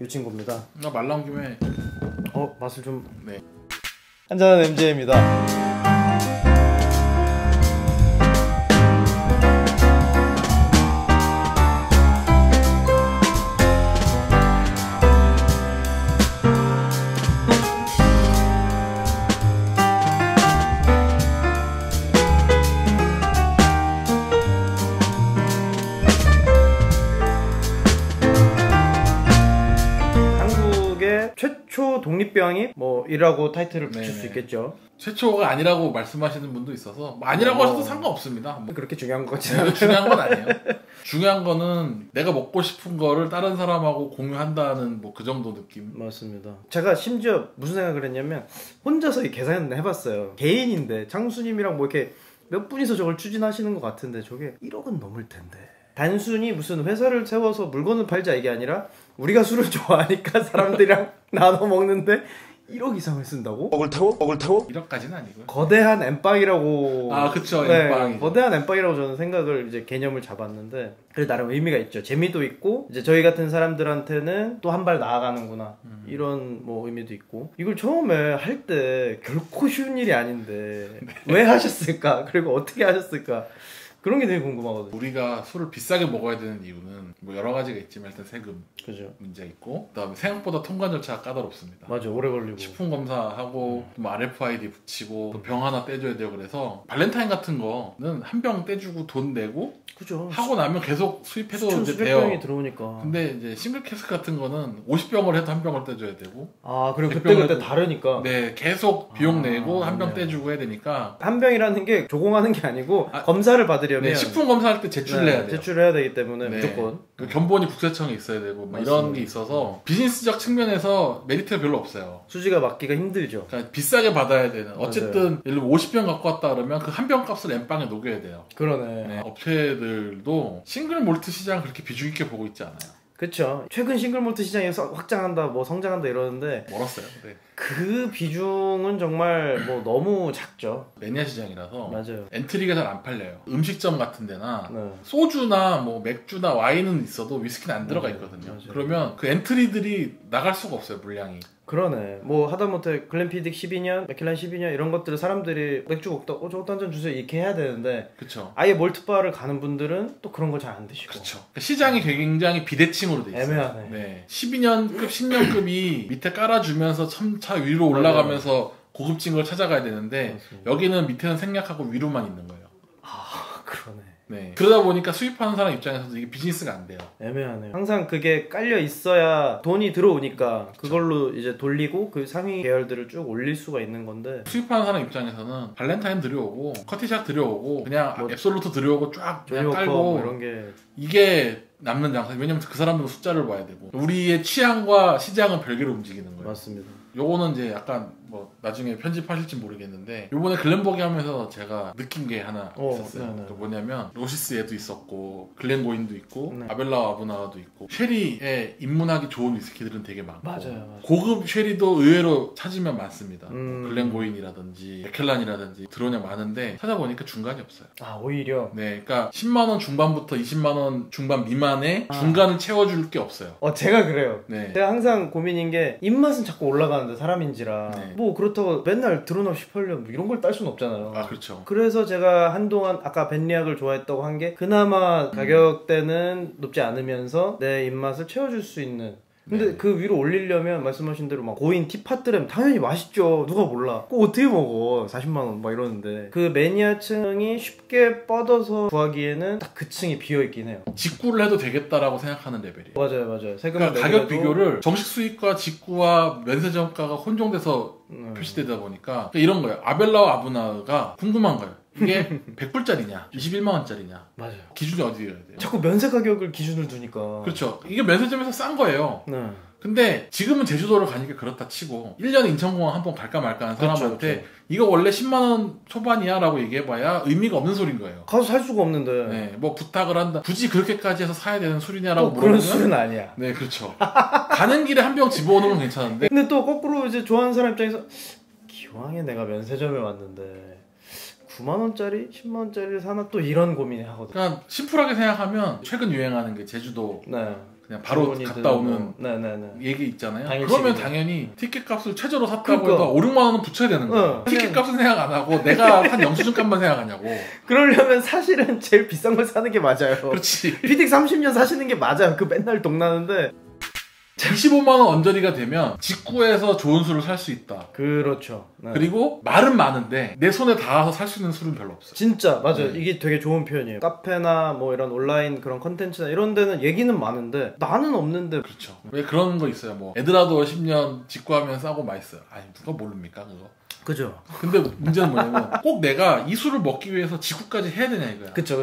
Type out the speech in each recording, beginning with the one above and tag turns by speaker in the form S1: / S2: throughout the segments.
S1: 이 친구입니다.
S2: 나 말 나온 김에
S1: 맛을 좀.
S2: 네.
S1: 한잔한 MJ입니다. 최초 독립병이 이라고 타이틀을 붙일 수 있겠죠.
S2: 최초가 아니라고 말씀하시는 분도 있어서 아니라고 하셔도 상관없습니다.
S1: 그렇게 중요한 것 같지 않아요.
S2: 중요한 건 아니에요. 중요한 거는 내가 먹고 싶은 거를 다른 사람하고 공유한다는 그 정도 느낌.
S1: 맞습니다. 제가 심지어 무슨 생각을 했냐면 혼자서 이 계산을 해봤어요. 개인인데 장수님이랑 이렇게 몇 분이서 저걸 추진하시는 것 같은데 저게 1억은 넘을 텐데. 단순히 무슨 회사를 세워서 물건을 팔자 이게 아니라 우리가 술을 좋아하니까 사람들이랑 나눠 먹는데 1억 이상을 쓴다고?
S3: 먹을 태워?
S2: 1억까지는 아니고요.
S1: 거대한 엠빵이라고.
S2: 그쵸.
S1: 네,
S2: 엠빵이죠.
S1: 거대한 엠빵이라고 저는 생각을 이제 개념을 잡았는데 그래 나름 의미가 있죠. 재미도 있고 이제 저희 같은 사람들한테는 또 한 발 나아가는구나 이런 의미도 있고. 이걸 처음에 할 때 결코 쉬운 일이 아닌데 왜 하셨을까? 그리고 어떻게 하셨을까? 그런 게 되게 궁금하거든요.
S2: 우리가 술을 비싸게 먹어야 되는 이유는 여러 가지가 있지만 일단 세금
S1: 그죠.
S2: 문제 있고 그다음에 생각보다 통관 절차가 까다롭습니다.
S1: 맞아, 오래 걸리고
S2: 식품 검사하고 RFID 붙이고 또 병 하나 떼줘야 돼요. 그래서 발렌타인 같은 거는 한 병 떼주고 돈 내고
S1: 그죠.
S2: 하고 나면 계속 수입해도
S1: 수천
S2: 이제
S1: 수백
S2: 돼요.
S1: 병이 들어오니까.
S2: 근데 이제 싱글 캐스크 같은 거는 50병을 해도 한 병을 떼줘야 되고.
S1: 그리고 그때 다르니까.
S2: 네, 계속 비용 내고 한 병 떼주고 해야 되니까.
S1: 한 병이라는 게 조공하는 게 아니고 검사를 받으려면
S2: 네, 식품 검사할 때 제출을 해야 돼요.
S1: 제출을 해야 되기 때문에 무조건.
S2: 그 견본이 국세청에 있어야 되고 이런 게 있어서 비즈니스적 측면에서 메리트가 별로 없어요.
S1: 수지가 맞기가 힘들죠.
S2: 그러니까 비싸게 받아야 되는. 어쨌든 예를 들어 50병 갖고 왔다 그러면 그 한 병 값을 엠빵에 녹여야 돼요.
S1: 그러네.
S2: 네, 업체들도 싱글 몰트 시장 그렇게 비중 있게 보고 있지 않아요.
S1: 그쵸. 최근 싱글몰트 시장에서 확장한다, 성장한다 이러는데
S2: 멀었어요. 네.
S1: 그 비중은 정말 너무 작죠.
S2: 매니아 시장이라서
S1: 맞아요.
S2: 엔트리가 잘 안 팔려요. 음식점 같은 데나
S1: 네.
S2: 소주나 맥주나 와인은 있어도 위스키는 안 들어가 있거든요.
S1: 맞아요.
S2: 그러면 그 엔트리들이 나갈 수가 없어요, 물량이.
S1: 그러네. 하다못해 글렌피딕 12년, 맥킬란 12년 이런 것들을 사람들이 맥주 먹다 저것도 한 잔 주세요 이렇게 해야 되는데
S2: 그쵸.
S1: 아예 몰트바를 가는 분들은 또 그런 걸 잘 안 드시고.
S2: 그렇죠. 시장이 굉장히 비대칭으로 돼 있어요.
S1: 애매하네.
S2: 네. 12년급, 10년급이 밑에 깔아주면서 차 위로 올라가면서 고급진 걸 찾아가야 되는데
S1: 맞습니다.
S2: 여기는 밑에는 생략하고 위로만 있는 거예요.
S1: 그러네.
S2: 네. 그러다 보니까 수입하는 사람 입장에서도 이게 비즈니스가 안 돼요.
S1: 애매하네요. 항상 그게 깔려 있어야 돈이 들어오니까 그걸로 이제 돌리고 그 상위 계열들을 쭉 올릴 수가 있는 건데
S2: 수입하는 사람 입장에서는 발렌타인 들여오고 커티샷 들여오고 그냥 앱솔루트 들여오고 쫙 그냥 깔고
S1: 이런 게
S2: 이게 남는 장사. 왜냐면 그 사람들은 숫자를 봐야 되고 우리의 취향과 시장은 별개로 움직이는 거예요.
S1: 맞습니다.
S2: 요거는 이제 약간 나중에 편집하실지 모르겠는데 요번에 글렌버기 하면서 제가 느낀 게 하나 있었어요. 그 뭐냐면 로시스 얘도 있었고 글렌고인도 있고 아벨라 아브나도 있고 쉐리에 입문하기 좋은 위스키들은 되게 많고
S1: 맞아요.
S2: 고급 쉐리도 의외로 찾으면 많습니다. 글렌고인이라든지 맥켈란이라든지 드론이 많은데 찾아보니까 중간이 없어요.
S1: 오히려?
S2: 네, 그러니까 10만원 중반부터 20만원 중반 미만에 중간을 채워줄 게 없어요.
S1: 제가 그래요.
S2: 네.
S1: 제가 항상 고민인 게 입맛은 자꾸 올라가는데 사람인지라 그렇다고 맨날 드론 없이 팔려 이런 걸 딸 수는 없잖아요.
S2: 그렇죠.
S1: 그래서 제가 한동안 아까 벤리악을 좋아했다고 한 게 그나마 가격대는 높지 않으면서 내 입맛을 채워줄 수 있는. 근데 그 위로 올리려면 말씀하신 대로 고인 티팟들은 당연히 맛있죠. 누가 몰라. 그거 어떻게 먹어. 40만원 이러는데 그 매니아층이 쉽게 뻗어서 구하기에는 딱 그 층이 비어있긴 해요.
S2: 직구를 해도 되겠다라고 생각하는 레벨이에요.
S1: 맞아요.
S2: 그러니까 가격 비교를 정식 수입과 직구와 면세점가가 혼종돼서 표시되다 보니까 이런 거예요. 아벨라와 아브나가 궁금한 거예요. 이게 100불짜리냐 21만원짜리냐
S1: 맞아요.
S2: 기준이 어디여야 돼요?
S1: 자꾸 면세 가격을 기준을 두니까.
S2: 그렇죠. 이게 면세점에서 싼 거예요.
S1: 네.
S2: 근데 지금은 제주도를 가니까 그렇다 치고 1년에 인천공항 한번 갈까 말까 하는 사람한테
S1: 그렇죠.
S2: 이거 원래 10만원 초반이야 라고 얘기해봐야 의미가 없는 소린 거예요.
S1: 가서 살 수가 없는데.
S2: 네, 부탁을 한다. 굳이 그렇게까지 해서 사야 되는 술이냐라고
S1: 그런
S2: 물어보면
S1: 술은 아니야.
S2: 네, 그렇죠. 가는 길에 한 병 집어오는 건 괜찮은데
S1: 근데 또 거꾸로 이제 좋아하는 사람 입장에서 기왕에 내가 면세점에 왔는데 9만원짜리? 10만원짜리를 사나 또 이런 고민을 하거든요.
S2: 그러니까 심플하게 생각하면 최근 유행하는 게 제주도
S1: 네.
S2: 그냥 바로 갔다 오는 얘기 있잖아요. 그러면 당연히 티켓 값을 최저로 샀다고 해도 5, 6만 원은 붙여야 되는 거예요. 티켓 값은 생각 안 하고 내가 산 영수증 값만 생각하냐고.
S1: 그러려면 사실은 제일 비싼 걸 사는 게 맞아요.
S2: 그렇지.
S1: 피딕 30년 사시는 게 맞아요. 그 맨날 동나는데
S2: 25만 원 언저리가 되면 직구해서 좋은 술을 살 수 있다.
S1: 그렇죠. 네.
S2: 그리고 말은 많은데 내 손에 닿아서 살 수 있는 술은 별로 없어요.
S1: 진짜 맞아요. 이게 되게 좋은 표현이에요. 카페나 뭐 이런 온라인 그런 컨텐츠나 이런 데는 얘기는 많은데 나는 없는데.
S2: 그렇죠. 왜 그런 거 있어요. 뭐 에드라도 10년 직구하면 싸고 맛있어요. 아니 누가 모릅니까 그거.
S1: 그죠.
S2: 근데 문제는 뭐냐면 꼭 내가 이 술을 먹기 위해서 직구까지 해야 되냐 이거야.
S1: 그쵸.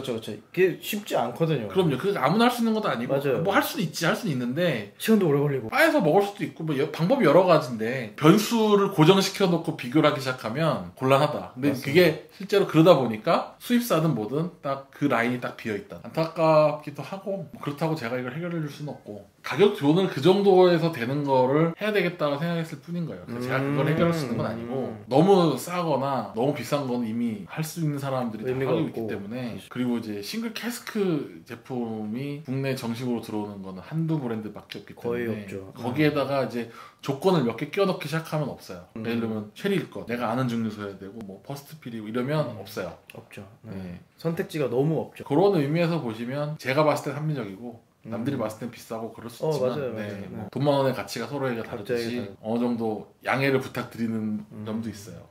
S1: 그게 쉽지 않거든요.
S2: 그럼요. 그게 아무나 할 수 있는 것도 아니고.
S1: 맞아요.
S2: 뭐 할 수는 있지. 할 수는 있는데
S1: 시간도 오래 걸리고.
S2: 바에서 먹을 수도 있고 뭐 방법이 여러 가지인데 변수를 고정시켜 놓고 비교를 하기 시작하면 곤란하다. 근데 맞습니다. 그게 실제로 그러다 보니까 수입사든 뭐든 딱 그 라인이 딱 비어있다. 안타깝기도 하고 뭐 그렇다고 제가 이걸 해결해 줄 수는 없고 가격 돈을 그 정도에서 되는 거를 해야 되겠다고 생각했을 뿐인 거예요. 그래서 제가 그걸 해결할 수 있는 건 아니고 너무 싸거나 너무 비싼 건 이미 할 수 있는 사람들이 다 하고 있기 때문에. 그리고 이제 싱글 캐스크 제품이 국내 정식으로 들어오는 거는 한두 브랜드밖에 없기 때문에
S1: 거의 없죠.
S2: 거기에다가 이제 조건을 몇 개 끼워넣기 시작하면 없어요. 예를 들면 쉐리일 것, 내가 아는 증류소여야 되고 뭐 퍼스트필이고 이러면 없어요.
S1: 없죠.
S2: 네.
S1: 선택지가 너무 없죠.
S2: 그런 의미에서 보시면 제가 봤을 땐 합리적이고 남들이 봤을 땐 비싸고 그럴 수 있지만
S1: 맞아요.
S2: 뭐 돈만 원의 가치가 서로에게 다르듯이 어느 정도 양해를 부탁드리는 점도 있어요.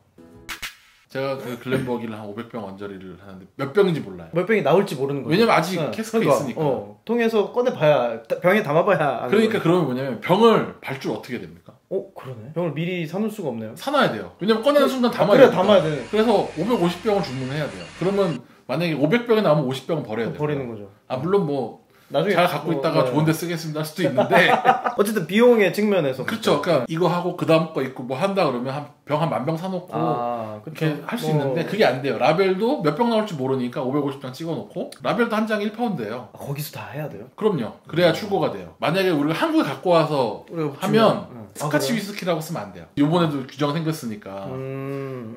S2: 제가 그 글렌버기를 한 500병 언저리를 하는데 몇 병인지 몰라요.
S1: 몇 병이 나올지 모르는 거죠.
S2: 왜냐면 아직 캐스크가 있으니까.
S1: 통에서 꺼내봐야, 병에 담아봐야.
S2: 그러니까 그러면 뭐냐면 병을 발주를 어떻게 됩니까?
S1: 그러네. 병을 미리 사놓을 수가 없네요.
S2: 사놔야 돼요. 왜냐면 꺼내는 순간 담아야
S1: 돼요. 담아야 돼.
S2: 그래서 550병을 주문해야 돼요. 그러면 만약에 500병이 나오면 50병은 버려야 돼요.
S1: 버리는 거죠.
S2: 물론 뭐
S1: 나중에
S2: 잘 갖고 있다가 좋은데 쓰겠습니다 할 수도 있는데
S1: 어쨌든 비용의 측면에서
S2: 그렇죠. 그러니까 이거 하고 그 다음 거 있고 뭐 한다 그러면 병 한 10,000병 사놓고 이렇게 할 수 있는데 그게 안 돼요. 라벨도 몇 병 나올지 모르니까 550장 찍어놓고 라벨도 한 장에 1파운드예요.
S1: 거기서 다 해야 돼요?
S2: 그럼요. 그래야 출고가 돼요. 만약에 우리가 한국에 갖고 와서 하면 스카치 위스키라고 쓰면 안 돼요. 이번에도 규정 생겼으니까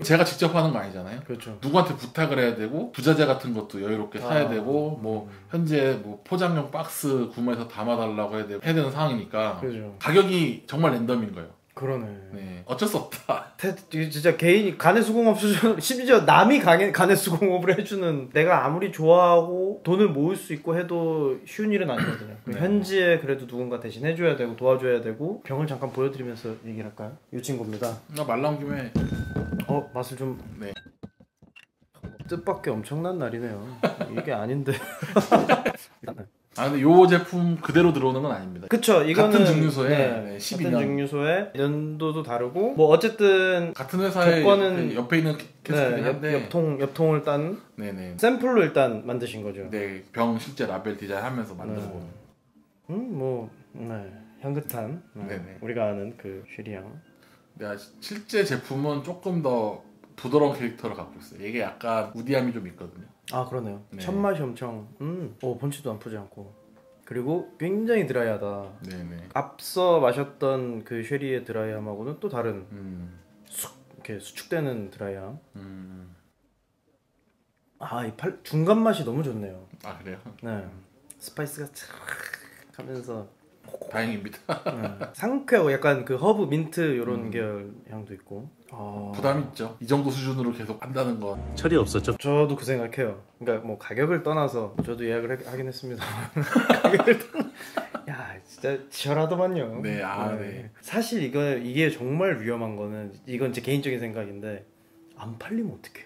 S2: 제가 직접 하는 거 아니잖아요.
S1: 그렇죠.
S2: 누구한테 부탁을 해야 되고 부자재 같은 것도 여유롭게 사야 되고 뭐 현재 뭐 포장용 박스 구매해서 담아달라고 해야 되는 상황이니까
S1: 그렇죠.
S2: 가격이 정말 랜덤인 거예요.
S1: 그러네.
S2: 네, 어쩔 수 없다.
S1: 진짜 개인이 간의 수공업 수준, 심지어 남이 간의 수공업을 해주는, 내가 아무리 좋아하고 돈을 모을 수 있고 해도 쉬운 일은 아니거든요. 네. 현지에 그래도 누군가 대신 해줘야 되고 도와줘야 되고. 병을 잠깐 보여드리면서 얘기를 할까요? 이 친구입니다.
S2: 말 나온 김에
S1: 맛을 좀.
S2: 네.
S1: 뜻밖의 엄청난 날이네요. 이게 아닌데.
S2: 근데 요 제품 그대로 들어오는 건 아닙니다.
S1: 그쵸. 이거는
S2: 같은 증류소에 12년.
S1: 같은 증류소에 연도도 다르고 뭐 어쨌든
S2: 같은 회사의
S1: 조건은
S2: 옆에 있는 캐스크긴 한데
S1: 옆통을 딴 샘플로 일단 만드신 거죠.
S2: 네, 병 실제 라벨 디자인하면서 만들고.
S1: 향긋한 우리가 아는 그 쉐리향.
S2: 실제 제품은 조금 더 부드러운 캐릭터를 갖고 있어요. 이게 약간 우디함이 좀 있거든요.
S1: 그러네요. 첫 맛이 엄청 펀치도 나쁘지 않고 그리고 굉장히 드라이하다.
S2: 네네.
S1: 앞서 마셨던 그 쉐리의 드라이함하고는 또 다른 이렇게 수축되는 드라이함. 이 중간 맛이 너무 좋네요.
S2: 그래요?
S1: 네. 스파이스가 촥 하면서
S2: 다행입니다.
S1: 상쾌하고 약간 그 허브 민트 이런 계열 향도 있고.
S2: 부담이 있죠. 이 정도 수준으로 계속 한다는 건
S3: 철이 없었죠.
S1: 저도 그 생각해요. 그러니까 뭐 가격을 떠나서 저도 예약을 하긴 했습니다. 야 진짜 치열하더만요.
S2: 네. 네.
S1: 사실 이게 정말 위험한 거는 이건 제 개인적인 생각인데 안 팔리면 어떡해.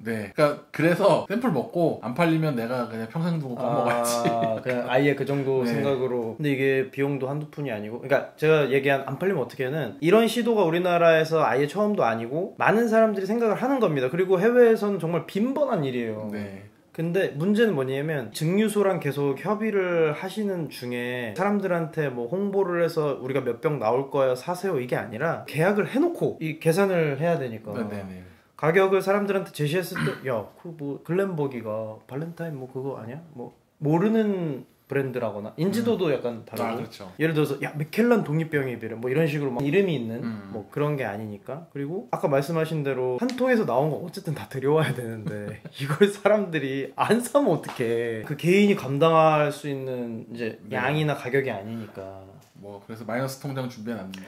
S2: 네, 그래서 샘플 먹고 안 팔리면 내가 그냥 평생 두고 까먹어야지.
S1: 그냥 아예 그 정도 생각으로. 근데 이게 비용도 한두 푼이 아니고, 그러니까 제가 얘기한 안 팔리면 어떻게는 이런 시도가 우리나라에서 아예 처음도 아니고 많은 사람들이 생각을 하는 겁니다. 그리고 해외에서는 정말 빈번한 일이에요.
S2: 네.
S1: 근데 문제는 뭐냐면 증류소랑 계속 협의를 하시는 중에 사람들한테 뭐 홍보를 해서 우리가 몇 병 나올 거야 사세요 이게 아니라 계약을 해놓고 이 계산을 해야 되니까.
S2: 네네네.
S1: 가격을 사람들한테 제시했을 때 야, 그 뭐 글렌버기가 발렌타인 뭐 그거 아니야? 뭐 모르는 브랜드라거나 인지도도 약간 다르고
S2: 그렇죠.
S1: 예를 들어서 야 맥켈란 독립병입이래 뭐 이런 식으로 막 이름이 있는 뭐 그런 게 아니니까. 그리고 아까 말씀하신 대로 한 통에서 나온 거 어쨌든 다 들여와야 되는데 이걸 사람들이 안 사면 어떡해. 그 개인이 감당할 수 있는 이제 양이나 가격이 아니니까.
S2: 뭐 그래서 마이너스 통장 준비해놨는데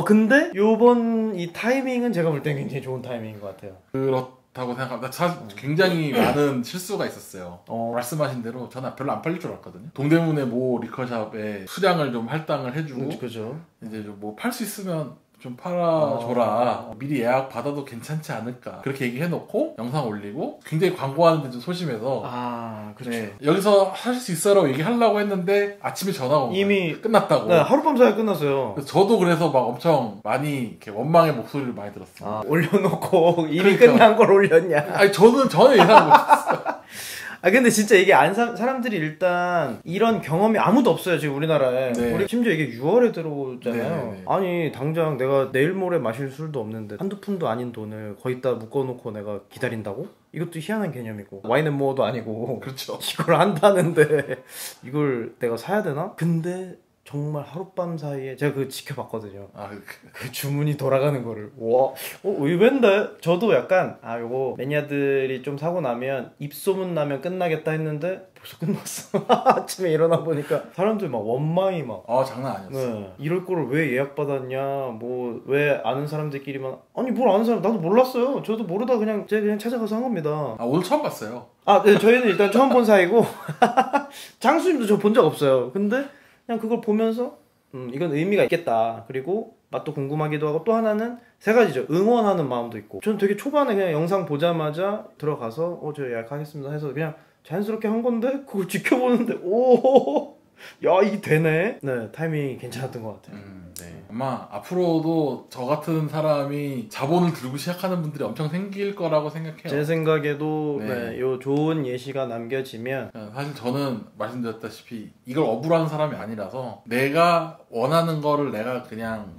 S1: 근데 요번 이 타이밍은 제가 볼 때 굉장히 좋은 타이밍인 것 같아요.
S2: 그렇다고 생각합니다. 사실 굉장히 많은 실수가 있었어요. 말씀하신 대로 저는 별로 안 팔릴 줄 알았거든요. 동대문의 모 리커샵에 수량을 좀 할당을 해주고
S1: 그죠.
S2: 이제 좀 뭐 팔 수 있으면 좀 팔아줘라. 미리 예약 받아도 괜찮지 않을까. 그렇게 얘기해놓고 영상 올리고 굉장히 광고하는데 좀 소심해서
S1: 그렇죠.
S2: 네, 여기서 하실 수 있어라고 얘기하려고 했는데 아침에 전화가 오고
S1: 이미
S2: 끝났다고.
S1: 네, 하룻밤 사이에 끝났어요.
S2: 저도 그래서 막 엄청 많이 이렇게 원망의 목소리를 많이 들었어요.
S1: 올려놓고 이미
S2: 그러니까.
S1: 끝난 걸 올렸냐.
S2: 아니 저는 전혀 예상 못했어요.
S1: 근데 진짜 이게 사람들이 일단 이런 경험이 아무도 없어요 지금 우리나라에.
S2: 네.
S1: 우리 심지어 이게 6월에 들어오잖아요.
S2: 네.
S1: 아니 당장 내가 내일 모레 마실 술도 없는데 한두 푼도 아닌 돈을 거기다 묶어놓고 내가 기다린다고? 이것도 희한한 개념이고 와인앤모어도 아니고
S2: 그렇죠.
S1: 이걸 한다는데 이걸 내가 사야 되나? 근데 정말 하룻밤 사이에 제가 그거 지켜봤거든요. 그 주문이 돌아가는 거를. 와, 의외인데? 저도 약간 요거 매니아들이 좀 사고 나면 입소문 나면 끝나겠다 했는데 벌써 끝났어. 아침에 일어나 보니까 사람들 막 원망이 막
S2: 장난 아니었어.
S1: 네. 이럴 거를 왜 예약받았냐, 뭐 왜 아는 사람들끼리만. 아니 뭘 아는 사람, 나도 몰랐어요. 저도 모르다 그냥 제가 그냥 찾아가서 한 겁니다.
S2: 오늘 처음 봤어요.
S1: 네, 저희는 일단 처음 본 사이고 장수님도 저 본 적 없어요. 근데 그냥 그걸 보면서 이건 의미가 있겠다. 그리고 맛도 궁금하기도 하고 또 하나는 세 가지죠. 응원하는 마음도 있고. 저는 되게 초반에 그냥 영상 보자마자 들어가서 저 예약하겠습니다 해서 그냥 자연스럽게 한 건데 그걸 지켜보는데 야 이게 되네. 네, 타이밍이 괜찮았던 것 같아요.
S2: 네. 아마 앞으로도 저 같은 사람이 자본을 들고 시작하는 분들이 엄청 생길 거라고 생각해요.
S1: 제 생각에도 요 좋은 예시가 남겨지면
S2: 사실 저는 말씀드렸다시피 이걸 어부라는 사람이 아니라서 내가 원하는 거를 내가 그냥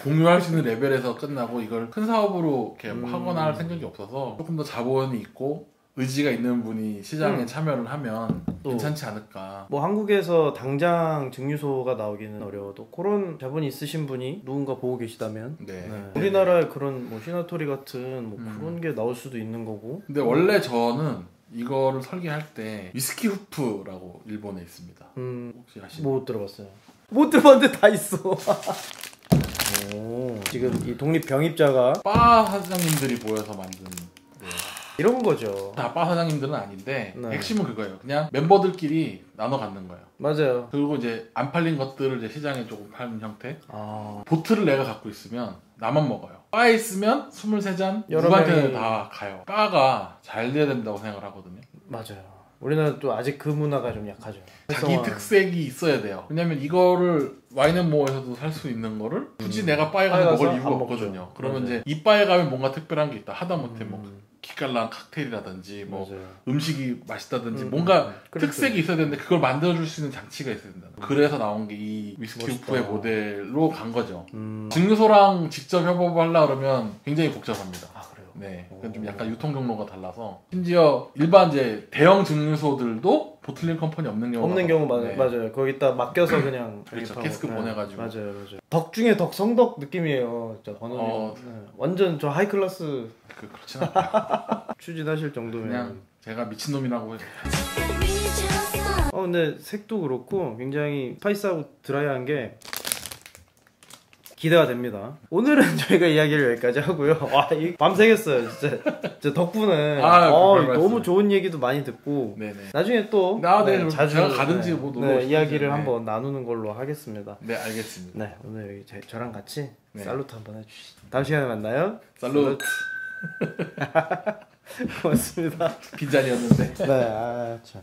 S2: 공유할 수 있는 레벨에서 끝나고 이걸 큰 사업으로 이렇게 하거나 할 생각이 없어서 조금 더 자본이 있고 의지가 있는 분이 시장에 참여를 하면 괜찮지 않을까.
S1: 뭐 한국에서 당장 증류소가 나오기는 어려워도 그런 자본이 있으신 분이 누군가 보고 계시다면 우리나라에 그런 뭐 시나토리 같은 뭐 그런 게 나올 수도 있는 거고.
S2: 근데 원래 저는 이거를 설계할 때 위스키 후프라고 일본에 있습니다. 혹시 아시나요?
S1: 못 들어봤어요. 못 들어봤는데 다 있어. 지금 이 독립 병입자가
S2: 바 사장님들이 모여서 만든
S1: 이런 거죠.
S2: 다 바 사장님들은 아닌데 핵심은 그거예요. 그냥 멤버들끼리 나눠 갖는 거예요.
S1: 맞아요.
S2: 그리고 이제 안 팔린 것들을 이제 시장에 조금 파는 형태. 보트를 내가 갖고 있으면 나만 먹어요. 바에 있으면 23잔 누구한테는 다 가요. 바가 잘 돼야 된다고 생각을 하거든요.
S1: 맞아요. 우리나라는 또 아직 그 문화가 좀 약하죠.
S2: 자기 특색이 있어야 돼요. 왜냐면 이거를 와인앤모어에서도 살 수 있는 거를 굳이 내가 바에 가서 먹을 이유가 없거든요. 그러면 이제 이 바에 가면 뭔가 특별한 게 있다. 하다못해 뭐 기깔난 칵테일이라든지 뭐 음식이 맛있다든지 뭔가 특색이 있어야 되는데 그걸 만들어줄 수 있는 장치가 있어야 된다. 그래서 나온 게 이 위스키 우프의 모델로 간 거죠. 증류소랑 직접 협업을 하려고 그러면 굉장히 복잡합니다.
S1: 그래요?
S2: 네, 그건 좀 약간 유통 경로가 달라서 심지어 일반 이제 대형 증류소들도 보틀링 컴퍼니 없는 경우
S1: 맞아요. 거기다 맡겨서 그냥
S2: 그렇죠. 캐스크 보내가지고
S1: 맞아요. 덕 중에 덕 성덕 느낌이에요. 진짜 번호님 완전 저 하이 클래스
S2: 그렇진 않아요.
S1: 추진하실 정도면
S2: 그냥 제가 미친놈이라고 해요.
S1: 근데 색도 그렇고 굉장히 스파이스하고 드라이한 게 기대가 됩니다. 오늘은 저희가 이야기를 여기까지 하고요. 밤새겠어요 진짜 덕분에 너무 좋은 얘기도 많이 듣고 나중에 또
S2: 자주 제가 가든지 뭐
S1: 이야기를 한번 나누는 걸로 하겠습니다.
S2: 네, 알겠습니다.
S1: 네, 오늘 여기 저랑 같이 살루트 한번 해주시죠. 다음 시간에 만나요.
S2: 살루트.
S1: 고맙습니다.
S2: 빈잔이었는데.
S1: 네, 참.